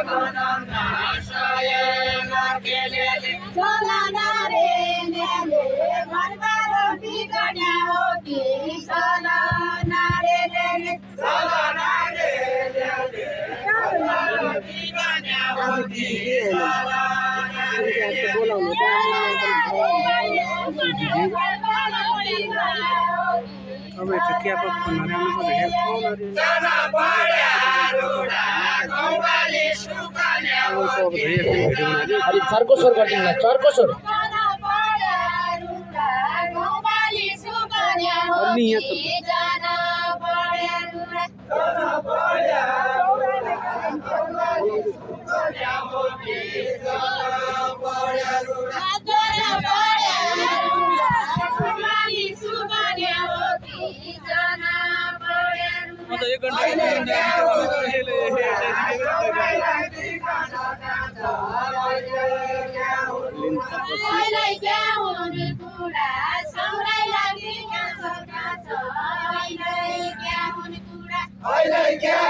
बनाउन सहयोग केलेले चलाना रे नेले घरका रोटी गन्या हो कि चलाना रे नेले चलाना रे नेले घरका रोटी गन्या हो कि चलाना रे नेले अब तो क्या पक बना रहे हैं जाना पड्या रुडा गौवाली सुकन्या हो कि अरे चर्को स्वर गर्दिनु होला चर्को स्वर जाना पड्या रुडा गौवाली सुकन्या हो कि जाना पड्या रुडा जाना पड्या गौवाली सुकन्या हो कि जाना पड्या रुडा जाना पड्या गौवाली सुकन्या हो कि जाना पड्या रुडा तो 1 घण्टा अहिले क्या हुने कुरा सौराइ लागि काँचो काँचो अहिले क्या हुने कुरा अहिले क्या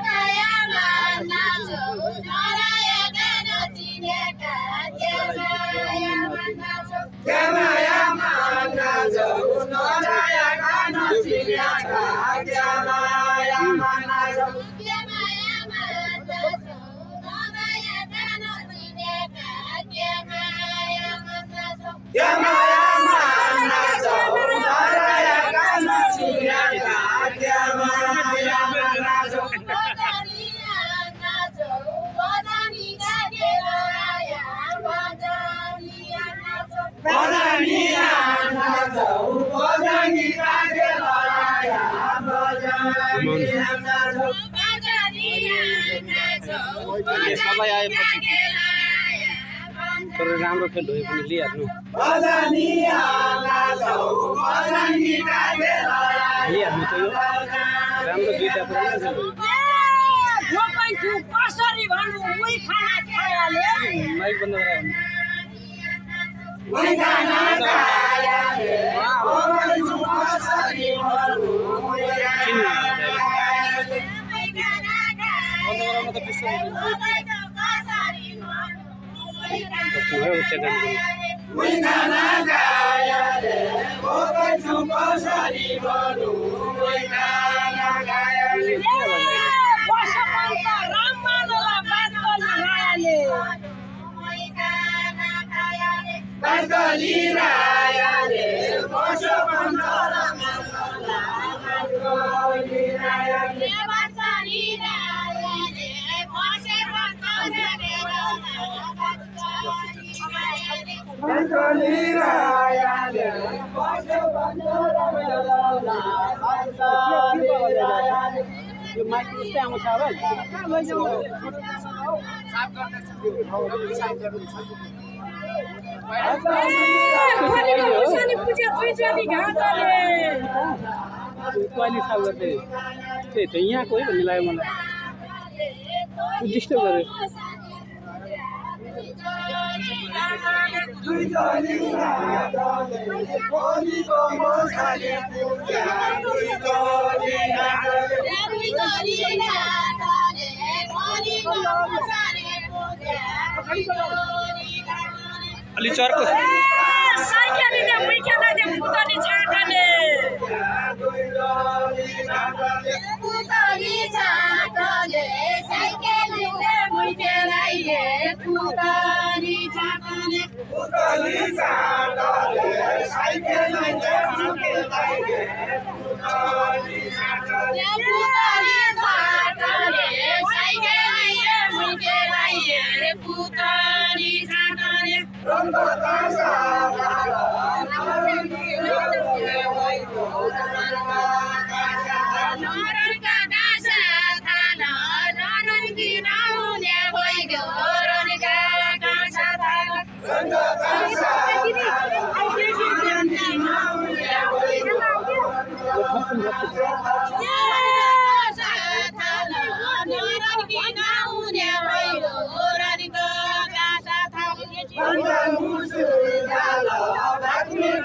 मायामा नाचो नरायका नचिनेका मायामा नाचो मायामा नाचो नरायका नचिनेका मायामा नाचो मायामा नाचो नरायका नचिनेका मायामा नाचो मायामा नाचो नरायका नचिनेका मायामा नाचो बजानिया नाचो बजानिया गेलाया बजानिया नाचो बजानिया नाचो बजानिया गेलाया बजानिया नाचो बजानिया नाचो सबै आएपछि तर राम्रो खेल भयो पनि लिइहाल्नु बजानिया नाचो बजानिया गेलाया लिइहाल्नु त यो राम्रो दुईटा पनि कसरी भन्नु उही खाना खायाले माइक बन्द गरायो उही खाना खायाले कसरी भन्नु उही खाना खायाले बन्द गराउन त डिस्टर्ब उही खाना खायाले कसरी भन्नु उही खाना खायाले Pascali Rayale, Moshe Pandora Mandala, Pascali Rayale, Pascali Rayale, Moshe Pandora Mandala, Pascali Rayale, Moshe Pandora Mandala, Pascali Rayale. यो माइक यस्तै आउँछ अब कहिले साफ गर्दै त्यही त यहाँको है भन्ने लाग्यो मलाई डिस्टर्ब गर्यो अलि चर्को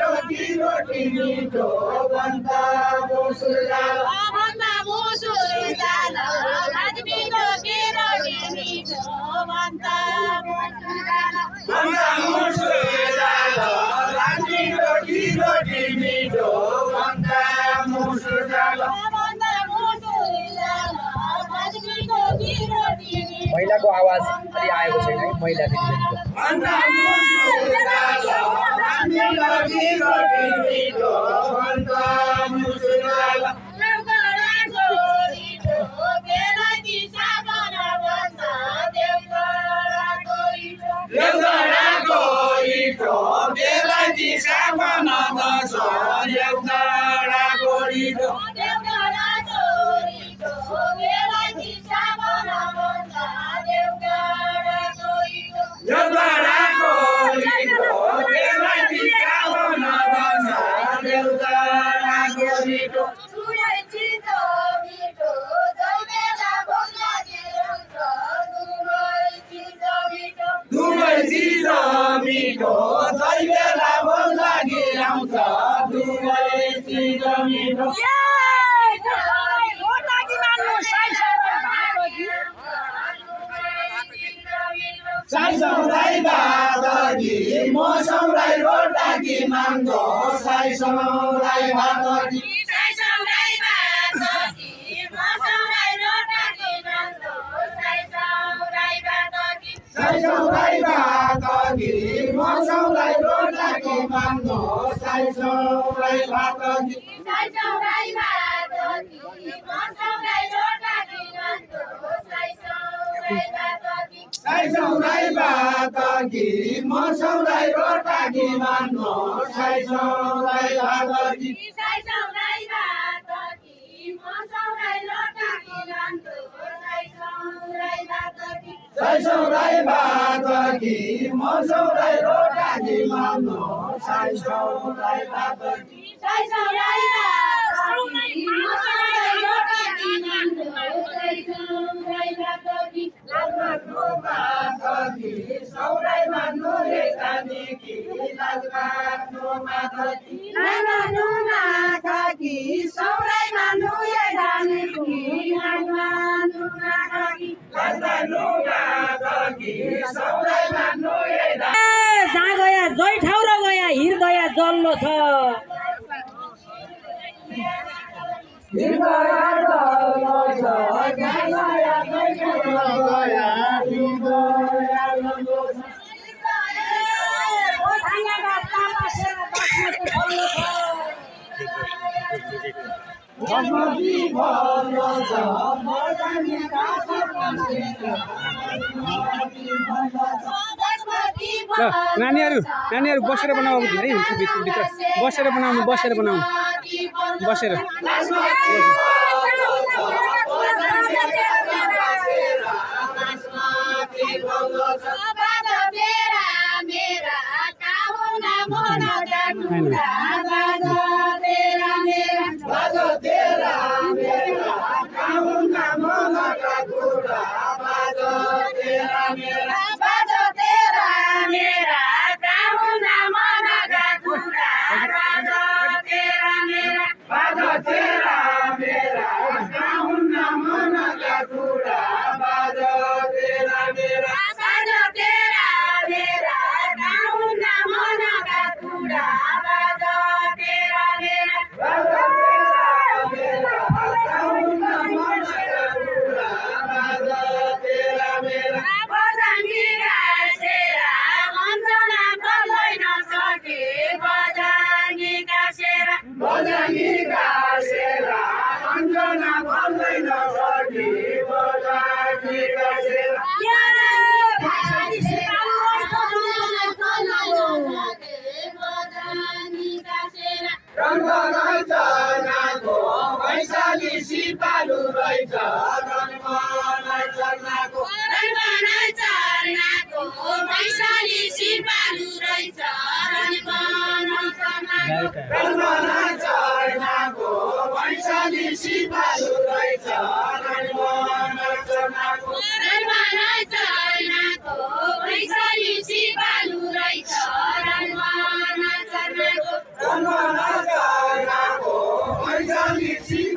Roti, roti, roti, भन्दा मुसुर जाल भाजबीको केरोटी मिठो भन्दा मुसुर जाल महिलाको आवाज अलि आएको छैन है महिला मौसमलाई रोटाकी मान्दो साई सौराई भातकी साई सौराई भातकी मौसमलाई रोटाकी मान्दो साई सौराई भातकी साई सौराई भातकी मौसमलाई रोटाकी मान्दो साई सौराई भातकी साई सौराई भातकी मौसमलाई रोटाकी मान्दो साई सौराई भातकी सौराई मान्नु रे जानेकी लाजमान्नु माथकी लाजमान्नु माथकी सौराई मान्नु रे जानेकी लाजमान्नु माथकी लाजमान्नु माथकी सौराई मान्नु रे जहाँ गया जय ठाउँ र गया हिर गया जल्लो छ नानीहरू बसेर बनाऊ धेरै हुन्छ भित्र बसेर बनाउनु बसेर Vaisaली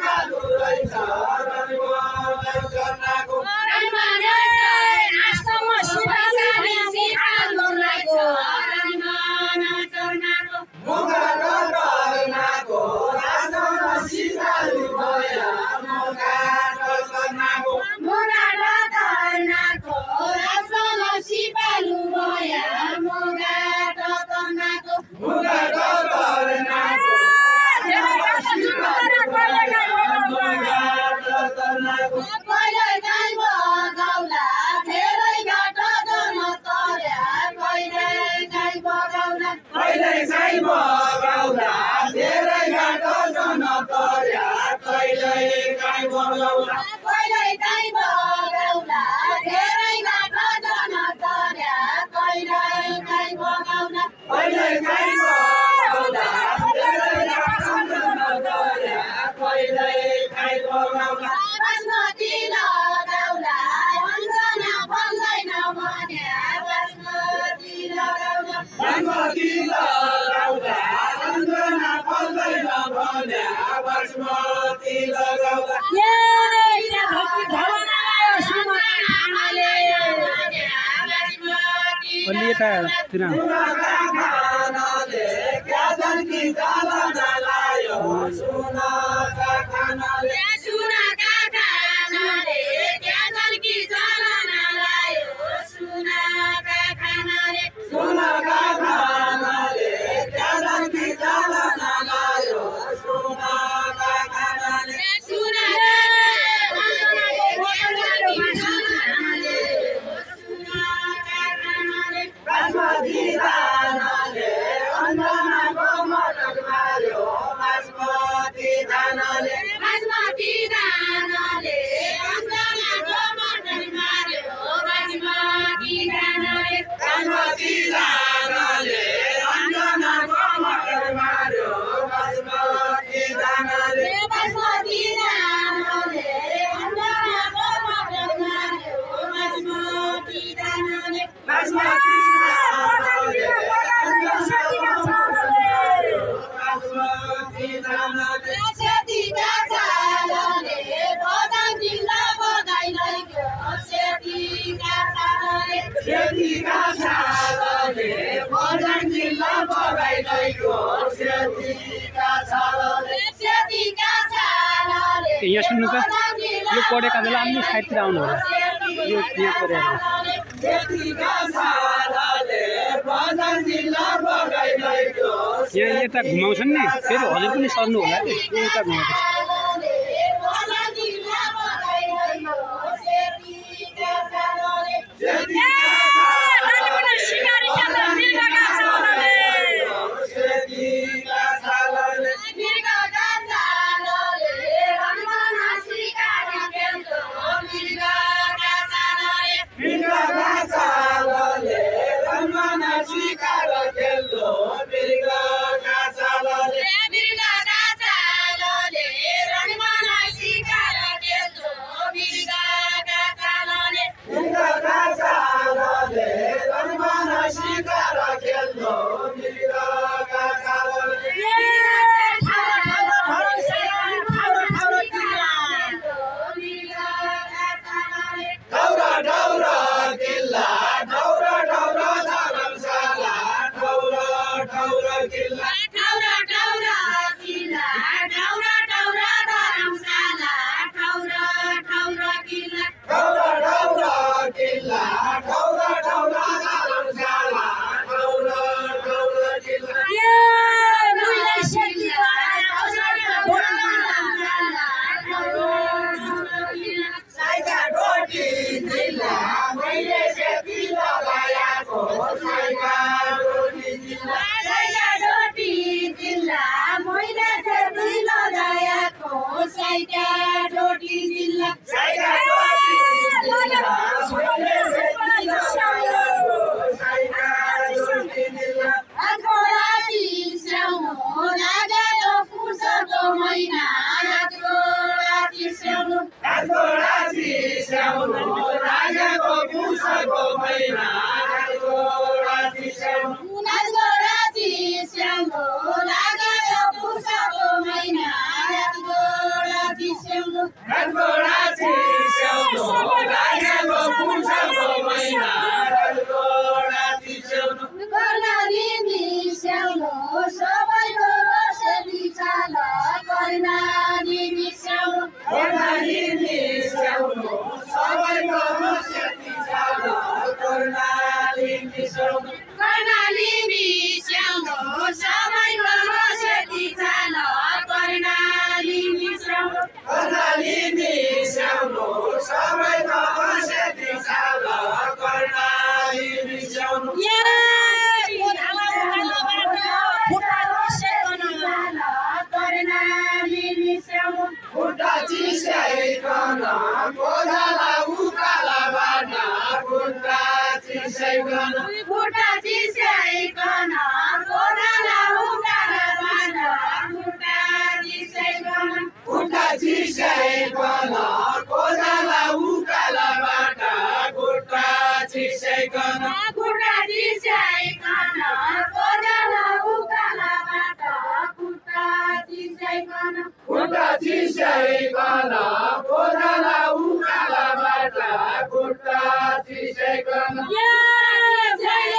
का तिरा खानाले क्या जानकी जाला नलायो सुनका खानाले सुनका खानाले क्या जानकी जाला नलायो सुनका खानाले सुनका खानाले क्या जानकी जाला नलायो सुनका खानाले बासमती दानाले अञ्जनाको मटक मार्यो बासमती दानाले बासमती दानाले अञ्जनाको मटक मार्यो बासमती दानाले बासमती दानाले अञ्जनाको मटक मार्यो बासमती दानाले बासमती दानाले अञ्जनाको मटक मार्यो बासमती दानाले बासमती सेतीका चालले बदाम जिल्ला बधाई लैग्यो सेतीका चालले सेतीका छालले बजाङ जिल्ला बगाइ लैगो सेतीका छालले सेतीका चालले यहाँ सुन्नु त यो पढेका बेला अन्य साइडतिर आउनु होला यो यहाँ पढेर सेतीका छालले बजाङ जिल्ला बगाइ लैगो यहाँ यता घुमाउँछन् नि फेरि हजुर पनि सर्नु होला कि यता घुमाउँछ बदाम जिल्ला बधाई लैग्यो सेतीका चालले सेतीका सेतीका छालले मिर्गका चालले रमना सिकार खेल्दो मिर्गका चालले मृगका छालले रमना सिकार खेल्दो मृगका छालले मिर्गका चालले रमना सिकार खेल्दो मिर्गका चालले मृगका छालले रमना सिकार खेल्दो मृगका छालले ढौरा ढौरा किल्ला ढौरा ढौरा धर्मशाला ढौरा ढौरा किल्ला ठौरा ठौरा किल्ला ठौरा ठौरा धर्मशाला ठौरा ठौरा किल्ला ढौरा ढौरा किल्ला ढौरा ढौरा धर्मशाला ढौरा ढौरा किल्ला साइका रोटी जिल्ला मैले सेती लगाएको साइका रोटी जिल्ला रोटी जिल्ला मैले सेती लगाएको साइका रोटी जिल्ला साइका रोटी जिल्ला मैले सेती लगाएको साइका रोटी जिल्ला हातगोडा चिस्याउनु लागेको पुसको महिना हातगोडा चिस्याउनु हातगोडा चिस्याउनु लागेको पुसको महिना हातगोडा चिस्याउनु हातगोडा चिस्याउनु लागेको पुसको महिना हातगोडा चिस्याउनु हातगोडा चिस्याउनु लागेको पुसको महिना हातगोडा चिस्याउनु कर्णाली मिस्याउनु सबैको रसली चाल कर्णाली मिस्याउनु कर्णाली मिस्याउनु सबैको सेती छाल कर्णाली मिस्याउनु कर्णाली मिस्याउनु सबैको रसली चाल कर्णाली मिस्याउनु कर्णाली मिस्याउनु सबैको सेती छाल कर्णाली मिस्याउनु कर्णाली मिस्याउनु खुट्टा चिसाइकन कोदाला उकाला बाटा खुट्टा चिसाइकन खुट्टा चिस्याइकन कोदाला उकाला बाँध खुट्टा चिस्याइकन खुट्टा चिसाइकन कोदाला उकाला बाटा खुट्टा चिसाइकन खुट्टा चिस्याइकन कोदाला उकाला बाँध खुट्टा चिस्याइकन खुट्टा चिसाइकन कोदाला उकाला बाटा खुट्टा चिसाइकन जय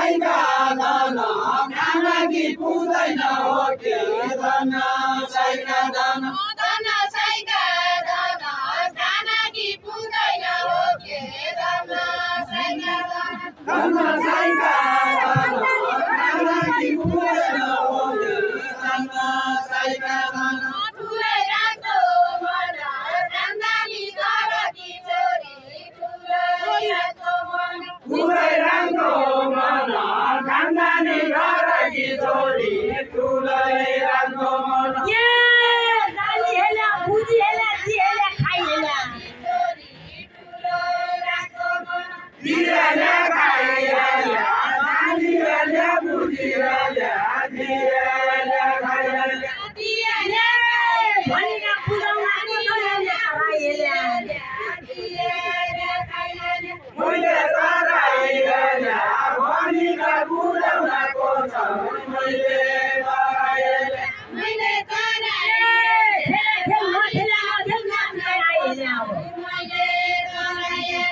साइका धन खाना कि पुग्दैन हो के धन साइका धन धन साइका धन खाना कि पुग्दैन हो के धन साइका धन साइका धन खाना कि पुग्दैन हो के धन साइका धन ठुलै राम्रो मन कान्दानी घर कि छोरी ठुलै राम्रो मन ठुलै राम्रो मन खानदानी घर कि छोरी ठुलै राम्रो मन ये जाली हेला बुझी हेला जी हेला खाई हेला छोरी ठुलै राम्रो मन दिएले खाइएले नानीहरूले बुझिएले दिएले खाइएले दिएले भनेका पुराउना कसैले खाई हेला दिएले खाइएले मैले गराइएले भनिका बुझाउनको छ मैले गराइएले मैले गराए खेला खेल नखेला नखेल नाच्न आइ हेला मैले गराए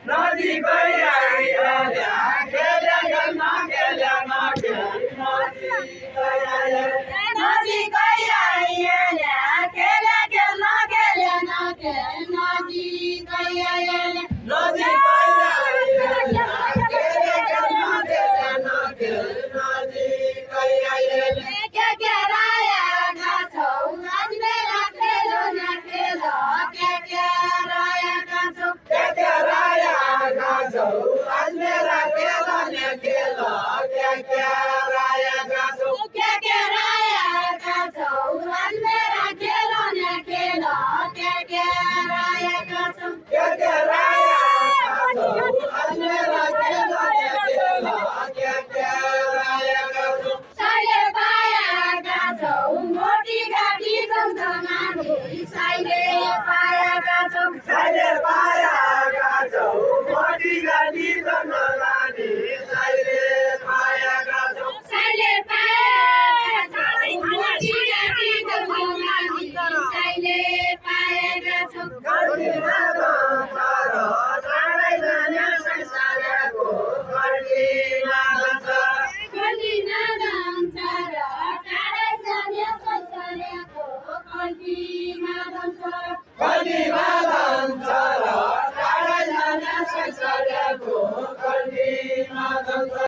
नजिकै आइएले खेले खेल नखेले नखेल नजिकै आइएले नजिकै आइएले खेले खेल नखेले नखेल नजिकै आइएले नजिकै आइएले खेले खेल नखेले नखेल नजिकै आइएले के रायका छौ आज मेरा खेलो न खेलो के रायका छौ के रायका छौ आज मेरा खेलो न खेलो के रायका छौ के रायका छौ आज मेरा खेलो न खेलो के रायका छौ के रायका छौ आज मेरा खेलो न खेलो के रायका छौ साइले पाएका छौ मोटी घाटी गन्धमानु साइले पाएका छौ साइले पाएका छौ मोटी गाडी जनलानी साइले पाएका छौ साइले पाएका छौ मोटी घाटी गन्धमानु साइले पाएका छौ गर्दीमा जान्छ र टाढै जाने संसारको गर्दीमा जान्छ कल्टीमा जान्छ र टाढै जाने संसारको कल्टीमा जान्छ गर्दीमा जान्छ र टाढै जाने संसारको गर्दीमा जान्छ